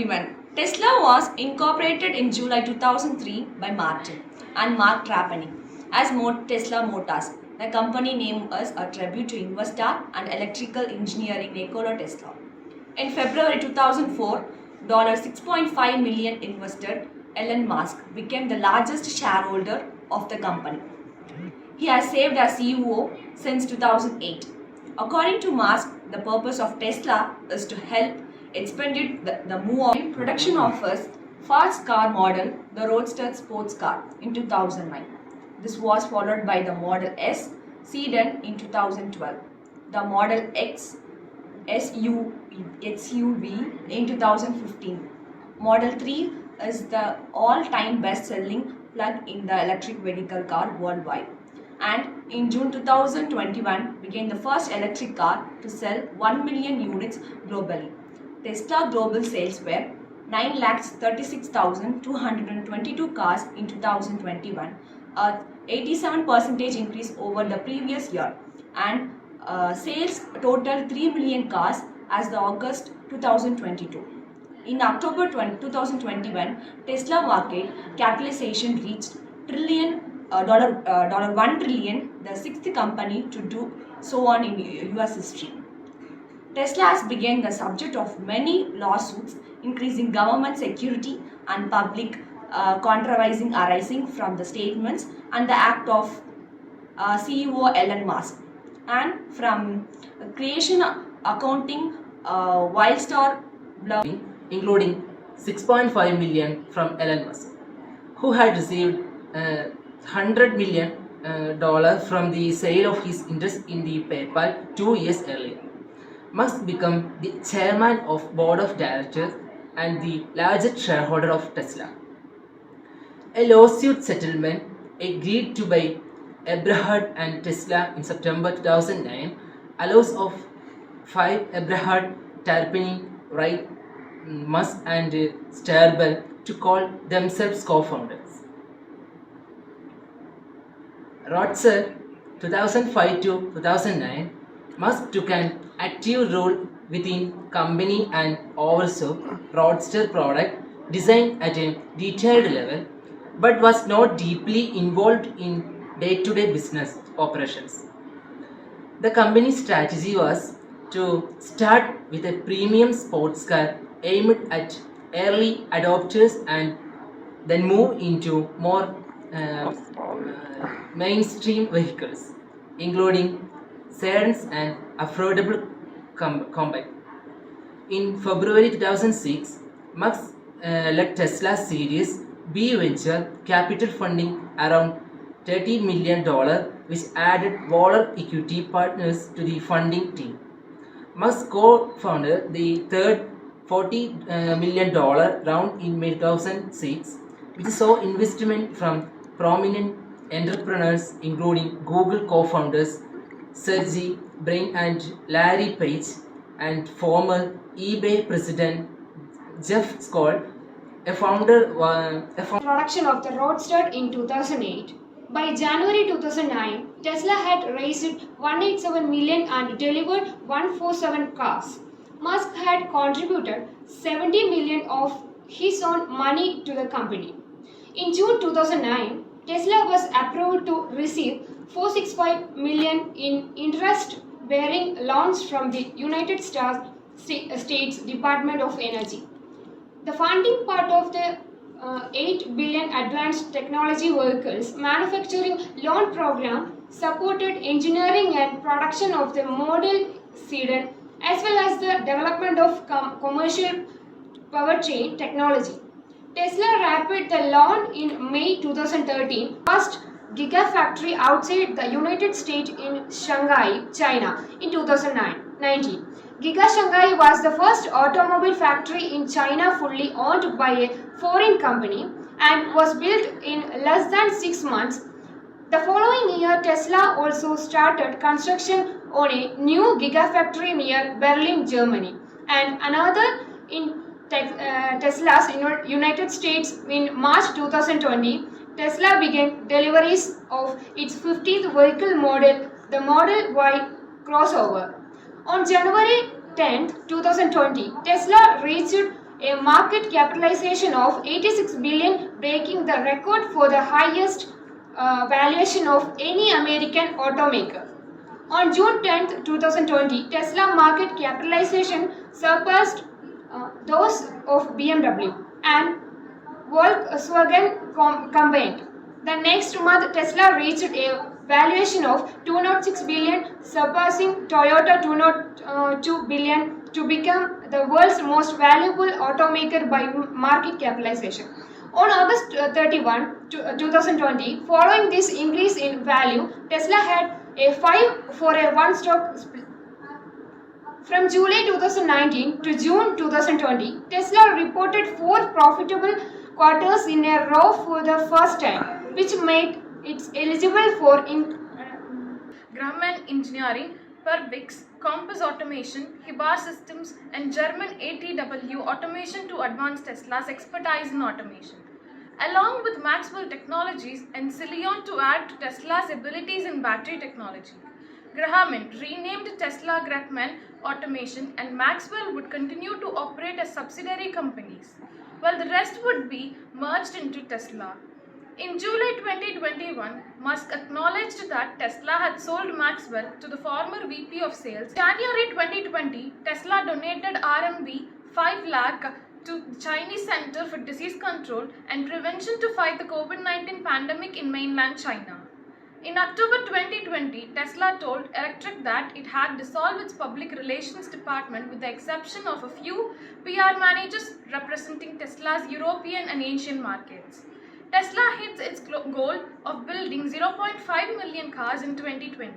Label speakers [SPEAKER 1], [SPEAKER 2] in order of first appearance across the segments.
[SPEAKER 1] everyone. Tesla was incorporated in July 2003 by Martin and Mark Trapani as Tesla Motors. The company name was a tribute to investor and electrical engineering Nikola Tesla. In February 2004, $6.5 million investor Elon Musk became the largest shareholder of the company. He has served as CEO since 2008. According to Musk, the purpose of Tesla is to help expand the move on production of his first car model, the Roadster sports car, in 2009. This was followed by the Model S sedan in 2012, the Model X SUV in 2015. Model 3 is the all-time best-selling plug-in electric vehicle car worldwide, and in June 2021 became the first electric car to sell 1 million units globally. Tesla global sales were 9,36,222 cars in 2021, a 87% increase over the previous year, and sales totaled 3 million cars as the August 2022. In October 2021, Tesla market capitalization reached $1 trillion, the sixth company to do so on in US history. Tesla has become the subject of many lawsuits, increasing government security and public controversy arising from the statements and the act of CEO Elon Musk, and from creation accounting Wildstar blog,
[SPEAKER 2] including $6.5 million from Elon Musk, who had received $100 million from the sale of his interest in the PayPal 2 years earlier. Musk became the chairman of board of directors and the largest shareholder of Tesla. A lawsuit settlement agreed to by Abraham and Tesla in September 2009 allows of 5 Abraham, Trapani, Wright, Musk and Starbell to call themselves co-founders. Roadster 2005 to 2009, Musk took an active role within company and oversaw Roadster product design at a detailed level, but was not deeply involved in day-to-day business operations. The company's strategy was to start with a premium sports car aimed at early adopters and then move into more mainstream vehicles, including sedans and affordable compact. In February 2006, Musk led Tesla Series B venture capital funding around $30 million, which added Waller equity partners to the funding team. Musk co-founded the third $40 million round in May 2006, which saw investment from prominent entrepreneurs including Google co-founders Sergey Brin and Larry Page, and former eBay president Jeff Skoll, a founder.
[SPEAKER 3] Production of the Roadster in 2008. By January 2009, Tesla had raised $187 million and delivered 147 cars. Musk had contributed $70 million of his own money to the company. In June 2009, Tesla was approved to receive $465 million in interest-bearing loans from the United States Department of Energy. The funding part of the $8 billion Advanced Technology Vehicles Manufacturing Loan Program supported engineering and production of the model sedan as well as the development of commercial powertrain technology. Tesla wrapped the loan in May 2013, first gigafactory outside the United States in Shanghai, China in 2019. Giga Shanghai was the first automobile factory in China fully owned by a foreign company and was built in less than 6 months. The following year, Tesla also started construction on a new gigafactory near Berlin, Germany, and another in Tesla's United States. In March 2020, Tesla began deliveries of its 15th vehicle model, the Model Y crossover. On January 10, 2020, Tesla reached a market capitalization of 86 billion, breaking the record for the highest valuation of any American automaker. On June 10, 2020, Tesla market capitalization surpassed those of BMW and Volkswagen combined. The next month, Tesla reached a valuation of 206 billion, surpassing Toyota 202 billion to become the world's most valuable automaker by market capitalization. On August 31, 2020, following this increase in value, Tesla had a 5 for a one stock split. From July 2019 to June 2020, Tesla reported 4 profitable quarters in a row for the first time, which made it eligible for
[SPEAKER 4] Grumman Engineering, Perbix, Compass Automation, Hibar Systems, and German ATW Automation to advance Tesla's expertise in automation. Along with Maxwell Technologies and Cilion to add to Tesla's abilities in battery technology. Grumman renamed Tesla Grumman Automation, and Maxwell would continue to operate as subsidiary companies, while the rest would be merged into Tesla. In July 2021, Musk acknowledged that Tesla had sold Maxwell to the former VP of Sales. January 2020, Tesla donated RMB 5 lakh to the Chinese Center for Disease Control and Prevention to fight the COVID-19 pandemic in mainland China. In October 2020, Tesla told Electric that it had dissolved its public relations department with the exception of a few PR managers representing Tesla's European and Asian markets. Tesla hits its goal of building 0.5 million cars in 2020.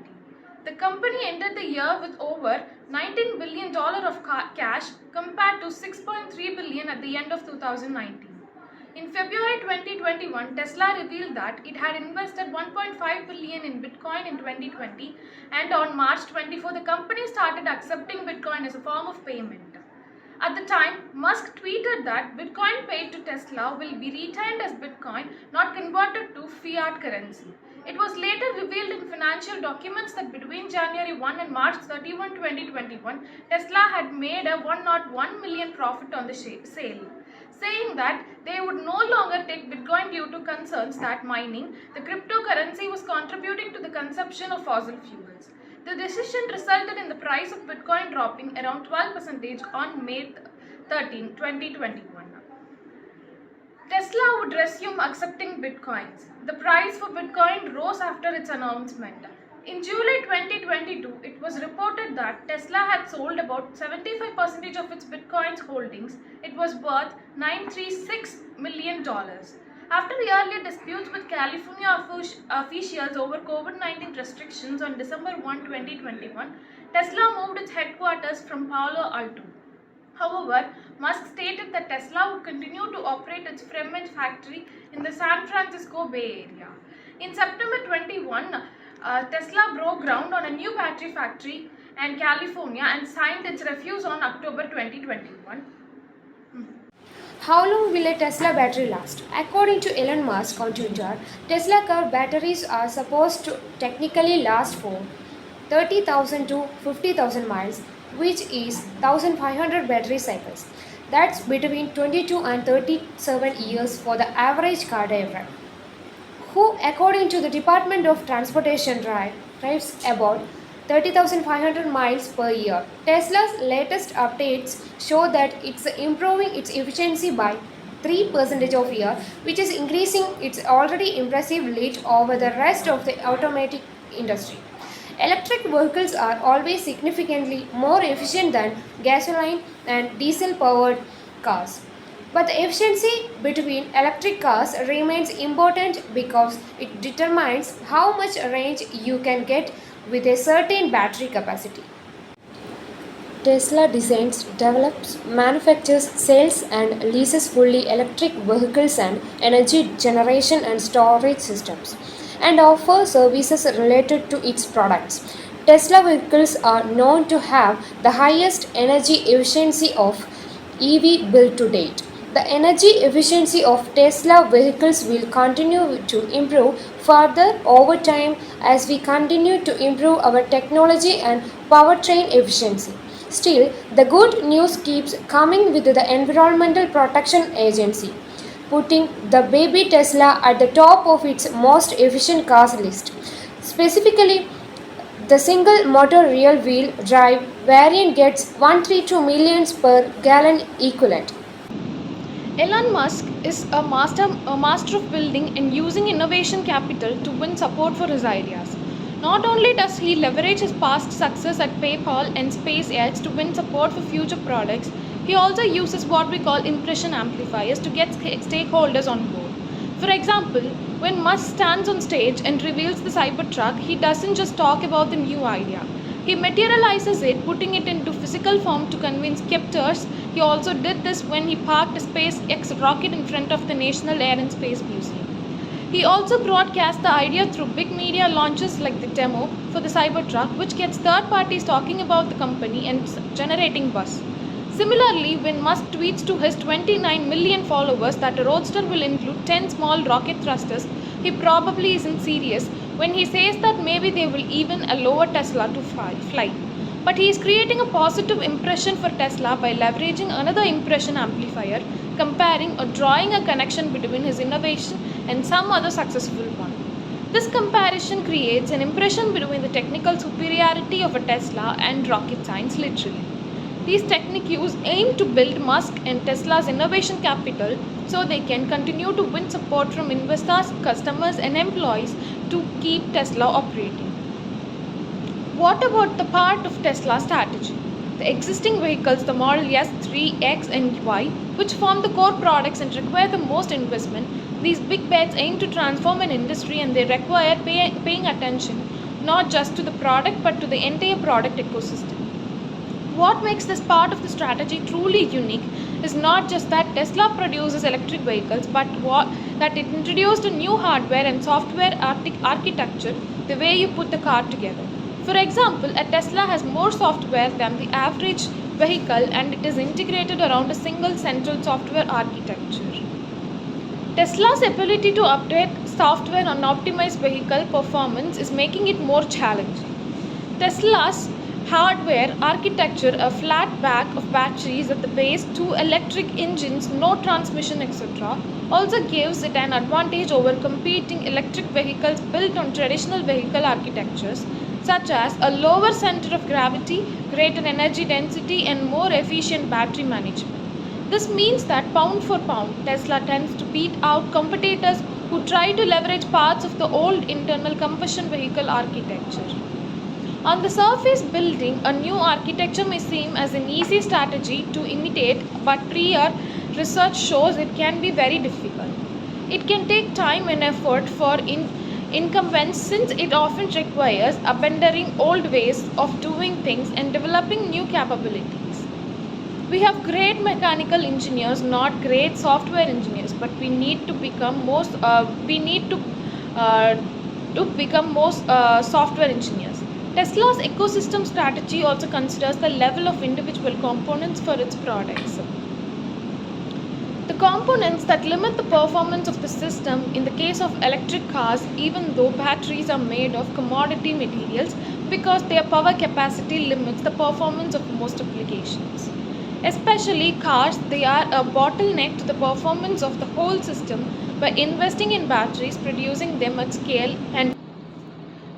[SPEAKER 4] The company ended the year with over $19 billion of cash compared to $6.3 billion at the end of 2019. In February 2021, Tesla revealed that it had invested $1.5 billion in Bitcoin in 2020, and on March 24, the company started accepting Bitcoin as a form of payment. At the time, Musk tweeted that Bitcoin paid to Tesla will be retained as Bitcoin, not converted to fiat currency. It was later revealed in financial documents that between January 1 and March 31, 2021, Tesla had made a $101 million profit on the sale, saying that they would no longer take Bitcoin due to concerns that mining, the cryptocurrency, was contributing to the consumption of fossil fuels. The decision resulted in the price of Bitcoin dropping around 12% on May 13, 2021. Tesla would resume accepting Bitcoins. The price for Bitcoin rose after its announcement. In July 2022, it was reported that Tesla had sold about 75% of its Bitcoin's holdings. It was worth $936 million. After the earlier disputes with California officials over COVID-19 restrictions on December 1, 2021, Tesla moved its headquarters from Palo Alto. However, Musk stated that Tesla would continue to operate its Fremont factory in the San Francisco Bay Area. In September 21, Tesla broke ground on a new battery factory in California and signed its refuse on October 2021.
[SPEAKER 3] How long will a Tesla battery last? According to Elon Musk on Twitter, Tesla car batteries are supposed to technically last for 30,000 to 50,000 miles, which is 1,500 battery cycles. That's between 22 and 37 years for the average car driver, who, according to the Department of Transportation, drives about 30,500 miles per year. Tesla's latest updates show that it's improving its efficiency by 3% of year, which is increasing its already impressive lead over the rest of the automotive industry. Electric vehicles are always significantly more efficient than gasoline and diesel powered cars. But the efficiency between electric cars remains important because it determines how much range you can get with a certain battery capacity. Tesla designs, develops, manufactures, sells, and leases fully electric vehicles and energy generation and storage systems, and offers services related to its products. Tesla vehicles are known to have the highest energy efficiency of EV built to date. The energy efficiency of Tesla vehicles will continue to improve further over time as we continue to improve our technology and powertrain efficiency. Still, the good news keeps coming with the Environmental Protection Agency, putting the baby Tesla at the top of its most efficient cars list. Specifically, the single motor rear wheel drive variant gets 132 millions per gallon equivalent.
[SPEAKER 4] Elon Musk is a master of building and using innovation capital to win support for his ideas. Not only does he leverage his past success at PayPal and SpaceX to win support for future products, he also uses what we call impression amplifiers to get stakeholders on board. For example, when Musk stands on stage and reveals the Cybertruck, he doesn't just talk about the new idea. He materializes it, putting it into physical form to convince skeptics. He also did this when he parked a SpaceX rocket in front of the National Air and Space Museum. He also broadcasts the idea through big media launches like the demo for the Cybertruck, which gets third parties talking about the company and generating buzz. Similarly, when Musk tweets to his 29 million followers that a roadster will include 10 small rocket thrusters, he probably isn't serious when he says that maybe they will even allow a Tesla to fly. But he is creating a positive impression for Tesla by leveraging another impression amplifier, comparing or drawing a connection between his innovation and some other successful one. This comparison creates an impression between the technical superiority of a Tesla and rocket science literally. These techniques aim to build Musk and Tesla's innovation capital so they can continue to win support from investors, customers, and employees to keep Tesla operating. What about the part of Tesla's strategy? The existing vehicles, the Model S, 3, X, and Y, which form the core products and require the most investment, these big bets aim to transform an industry and they require paying attention not just to the product but to the entire product ecosystem. What makes this part of the strategy truly unique is not just that Tesla produces electric vehicles, but that it introduced a new hardware and software architecture, the way you put the car together. For example, a Tesla has more software than the average vehicle and it is integrated around a single central software architecture. Tesla's ability to update software and optimize vehicle performance is making it more challenging. Tesla's hardware architecture, a flat back of batteries at the base, two electric engines, no transmission, etc., also gives it an advantage over competing electric vehicles built on traditional vehicle architectures, such as a lower center of gravity, greater energy density, and more efficient battery management. This means that pound for pound, Tesla tends to beat out competitors who try to leverage parts of the old internal combustion vehicle architecture. On the surface, building a new architecture may seem as an easy strategy to imitate, but prior research shows it can be very difficult. It can take time and effort for incumbents since it often requires abandoning old ways of doing things and developing new capabilities. We have great mechanical engineers, not great software engineers, but we need to become more software engineers. Tesla's ecosystem strategy also considers the level of individual components for its products. The components that limit the performance of the system in the case of electric cars, even though batteries are made of commodity materials, because their power capacity limits the performance of most applications. Especially cars, they are a bottleneck to the performance of the whole system by investing in batteries, producing them at scale, and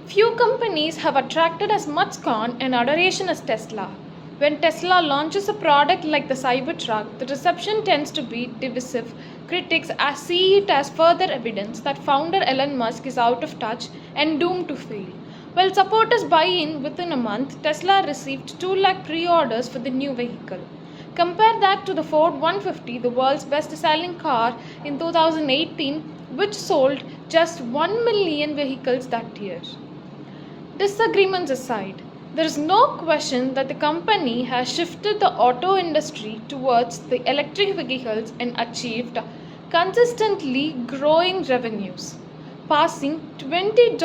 [SPEAKER 4] few companies have attracted as much scorn and adoration as Tesla. When Tesla launches a product like the Cybertruck, the reception tends to be divisive. Critics see it as further evidence that founder Elon Musk is out of touch and doomed to fail. While supporters buy in within a month, Tesla received 2 lakh pre-orders for the new vehicle. Compare that to the Ford 150, the world's best-selling car in 2018, which sold just 1 million vehicles that year. Disagreements aside, there is no question that the company has shifted the auto industry towards the electric vehicles and achieved consistently growing revenues, passing $20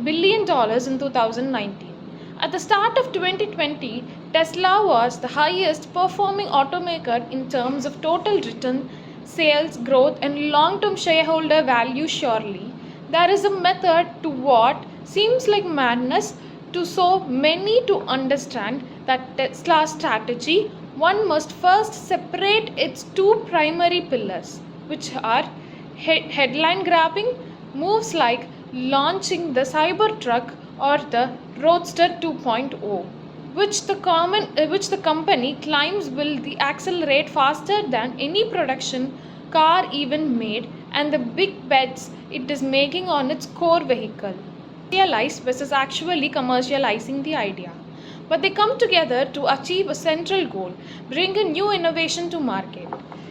[SPEAKER 4] billion in 2019. At the start of 2020, Tesla was the highest performing automaker in terms of total return, sales growth, and long-term shareholder value. Surely, there is a method to what seems like madness to so many to understand that Tesla's strategy, one must first separate its two primary pillars, which are headline grabbing moves like launching the Cybertruck or the Roadster 2.0, which the company claims will accelerate faster than any production car even made, and the big bets it is making on its core vehicle. Realize versus actually commercializing the idea. But they come together to achieve a central goal, bring a new innovation to market.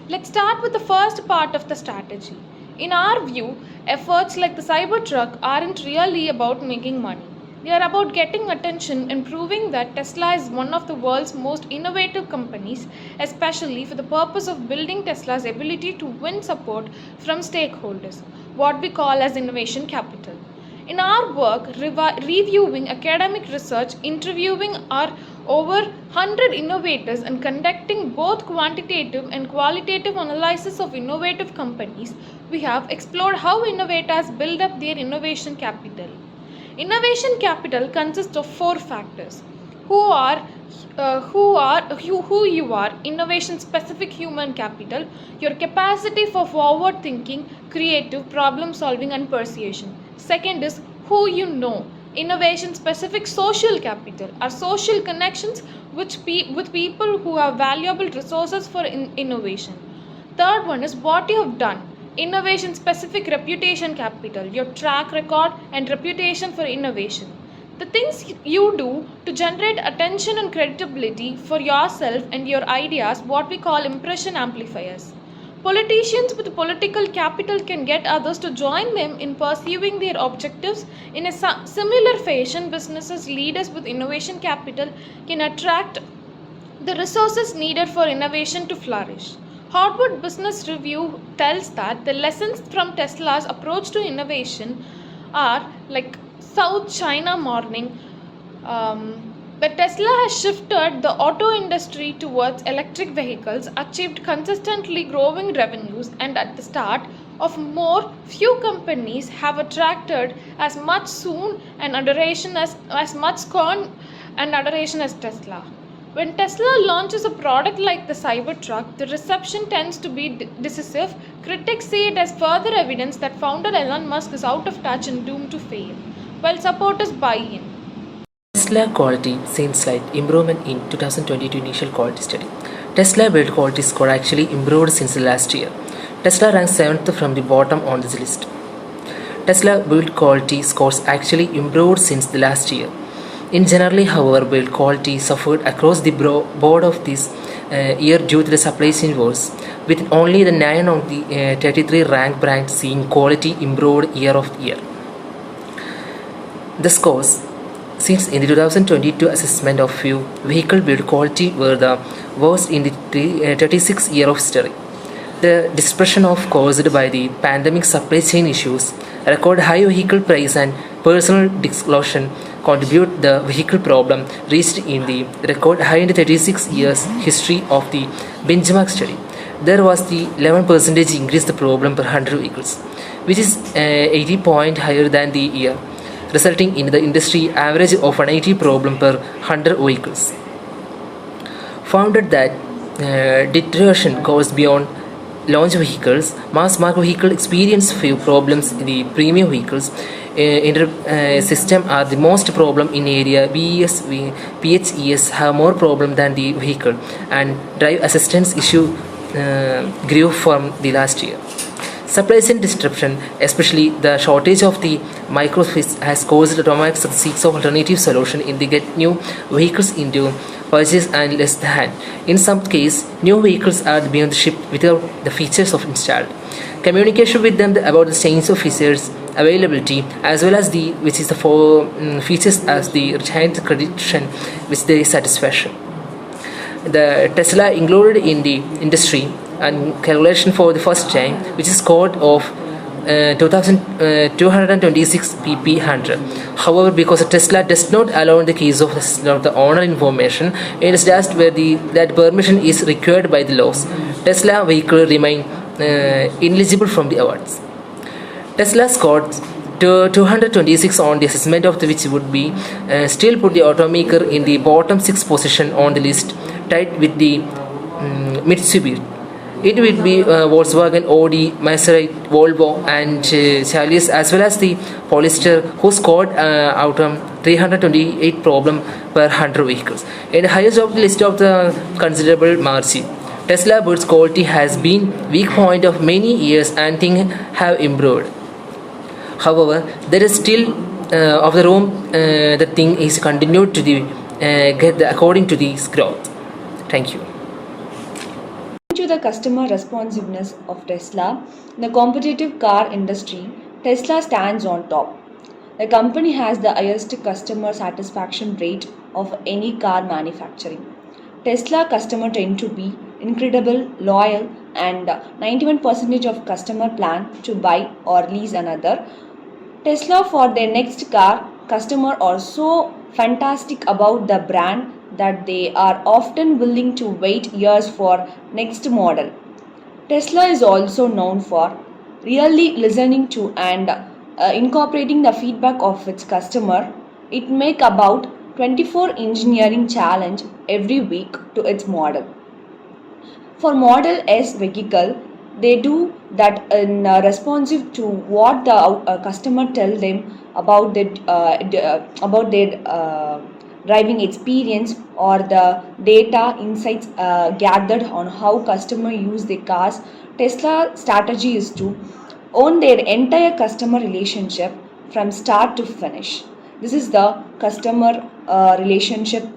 [SPEAKER 4] Let's start with the first part of the strategy. In our view, efforts like the Cybertruck aren't really about making money. They are about getting attention and proving that Tesla is one of the world's most innovative companies, especially for the purpose of building Tesla's ability to win support from stakeholders, what we call as innovation capital. In our work, reviewing academic research, interviewing our over 100 innovators, and conducting both quantitative and qualitative analysis of innovative companies, we have explored how innovators build up their innovation capital. Innovation capital consists of four factors: who you are, innovation specific human capital, your capacity for forward thinking, creative problem solving, and persuasion. Second is who you know, innovation specific social capital, are social connections with people who have valuable resources for innovation. Third one is what you have done, innovation specific reputation capital, your track record and reputation for innovation. The things you do to generate attention and credibility for yourself and your ideas, what we call impression amplifiers. Politicians with political capital can get others to join them in pursuing their objectives. In a similar fashion, businesses leaders with innovation capital can attract the resources needed for innovation to flourish. Harvard Business Review tells that the lessons from Tesla's approach to innovation are like South China Morning. But Tesla has shifted the auto industry towards electric vehicles, achieved consistently growing revenues, and at the start of more, few companies have attracted as much soon and adoration as much scorn and adoration as Tesla. When Tesla launches a product like the Cybertruck, the reception tends to be decisive. Critics see it as further evidence that founder Elon Musk is out of touch and doomed to fail, while supporters buy in.
[SPEAKER 2] Tesla quality seems slight improvement in 2022 initial quality study. Tesla build quality score actually improved since the last year. Tesla ranks 7th from the bottom on this list. Tesla build quality scores actually improved since the last year. In generally, however, build quality suffered across the board of this year due to the supply chain wars, with only the 9 of the 33 ranked brands seeing quality improved year of year. The scores since in the 2022 assessment of few vehicle build quality were the worst in the 36 year of study. The disruption of caused by the pandemic supply chain issues, record high vehicle price and personal disclosure contribute the vehicle problem reached in the record high in the 36 years history of the benchmark study. There was the 11% increase the problem per 100 vehicles, which is 80 points higher than the year, resulting in the industry average of 180 problem per 100 vehicles. Founded that deterioration goes beyond launch vehicles, mass market vehicle experience few problems in the premium vehicles. System are the most problem in area. BES, PHES have more problem than the vehicle, and drive assistance issue grew from the last year. Supply chain disruption, especially the shortage of the microchips, has caused automakers to seek alternative solution in the get new vehicles into purchase and less than. In some cases, new vehicles are being shipped without the features of installed. Communication with them about the change of features, availability, as well as the which is the four features as the retained creditation which they satisfaction. The Tesla included in the industry and calculation for the first time, which is code of 2226 pp100. However, because Tesla does not allow in the case of the owner information, it is just where that permission is required by the laws. Tesla vehicle remain ineligible from the awards. Tesla scored to 226 on the assessment of which would be still put the automaker in the bottom 6 position on the list, tied with the Mitsubishi. It will be Volkswagen, Audi, Maserati, Volvo, and Chalice, as well as the Polestar, who scored out 328 problem per 100 vehicles. In the highest of the list of the considerable margin. Tesla builds quality has been weak point of many years and things have improved. However, there is still of the room the thing is continued to the get according to this growth. Thank you.
[SPEAKER 1] To the customer responsiveness of Tesla, in the competitive car industry, Tesla stands on top. The company has the highest customer satisfaction rate of any car manufacturing. Tesla customers tend to be incredible, loyal, and 91% of customer plan to buy or lease another. Tesla for their next car, customers are so fantastic about the brand that they are often willing to wait years for next model. Tesla is also known for really listening to and incorporating the feedback of its customer. It make about 24 engineering challenge every week to its model. For Model S vehicle, they do that in responsive to what the customer tell them about their driving experience or the data insights gathered on how customer use their cars. Tesla strategy is to own their entire customer relationship from start to finish. This is the customer relationship.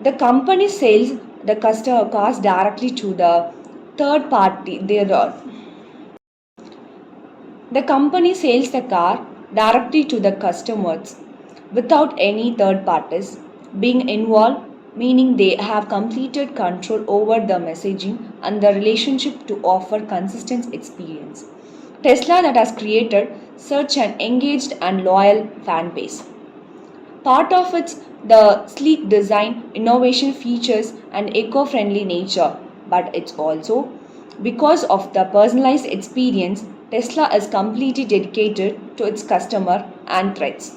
[SPEAKER 1] The company sells the customer cars directly to the third party. The company sells the car directly to the customers without any third parties being involved, meaning they have completed control over the messaging and the relationship to offer consistent experience. Tesla that has created such an engaged and loyal fan base. Part of its the sleek design, innovation features and eco-friendly nature, but it's also because of the personalized experience. Tesla is completely dedicated to its customer and threats.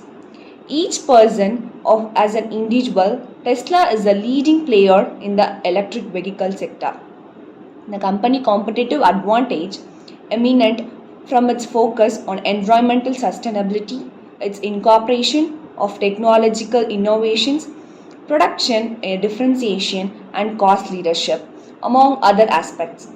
[SPEAKER 1] Each person as an individual, Tesla is a leading player in the electric vehicle sector. The company competitive advantage eminent from its focus on environmental sustainability, its incorporation of technological innovations, production differentiation, and cost leadership, among other aspects.